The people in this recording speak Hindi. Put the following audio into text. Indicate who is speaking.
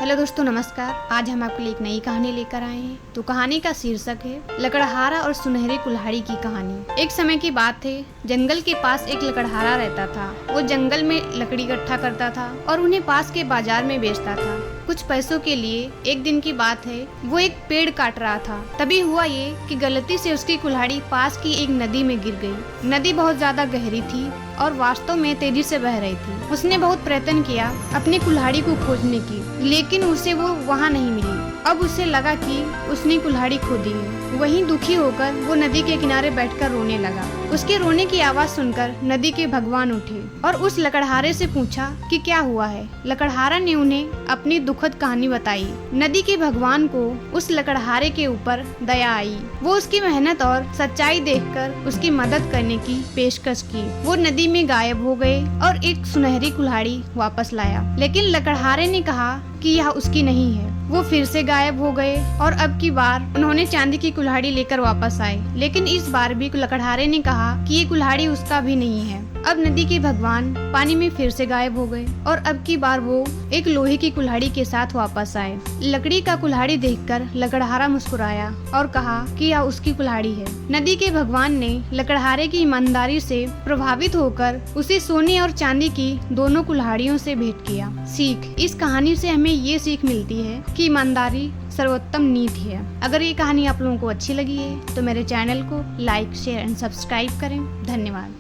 Speaker 1: हेलो दोस्तों, नमस्कार। आज हम आपके लिए एक नई कहानी लेकर आए हैं। तो कहानी का शीर्षक है लकड़हारा और सुनहरी कुल्हाड़ी की कहानी। एक समय की बात है, जंगल के पास एक लकड़हारा रहता था। वो जंगल में लकड़ी इकट्ठा करता था और उन्हें पास के बाजार में बेचता था कुछ पैसों के लिए। एक दिन की बात है, वो एक पेड़ काट रहा था। तभी हुआ ये कि गलती से उसकी कुल्हाड़ी पास की एक नदी में गिर गई। नदी बहुत ज्यादा गहरी थी और वास्तव में तेजी से बह रही थी। उसने बहुत प्रयत्न किया अपनी कुल्हाड़ी को खोजने की, लेकिन उसे वो वहाँ नहीं मिली। अब उसे लगा कि उसने कुल्हाड़ी खो दी है। वहीं दुखी होकर वो नदी के किनारे बैठकर रोने लगा। उसके रोने की आवाज सुनकर नदी के भगवान उठे और उस लकड़हारे से पूछा कि क्या हुआ है। लकड़हारा ने उन्हें अपनी दुखद कहानी बताई। नदी के भगवान को उस लकड़हारे के ऊपर दया आई। वो उसकी मेहनत और सच्चाई देखकर उसकी मदद करने की पेशकश की। वो नदी में गायब हो गए और एक सुनहरी कुल्हाड़ी वापस लाया, लेकिन लकड़हारे ने कहा कि यह उसकी नहीं है। वो फिर से गायब हो गए और अब की बार उन्होंने चांदी की कुल्हाड़ी लेकर वापस आए, लेकिन इस बार भी लकड़हारे ने कहा कि ये कुल्हाड़ी उसका भी नहीं है। अब नदी के भगवान पानी में फिर से गायब हो गए और अब की बार वो एक लोहे की कुल्हाड़ी के साथ वापस आए। लकड़ी का कुल्हाड़ी देखकर लकड़हारा मुस्कुराया और कहा कि यह उसकी कुल्हाड़ी है। नदी के भगवान ने लकड़हारे की ईमानदारी से प्रभावित होकर उसे सोने और चांदी की दोनों कुल्हाड़ियों से भेंट किया। सीख, इस कहानी से हमें ये सीख मिलती है कि ईमानदारी सर्वोत्तम नीति है। अगर ये कहानी आप लोगों को अच्छी लगी है तो मेरे चैनल को लाइक, शेयर एंड सब्सक्राइब करें। धन्यवाद।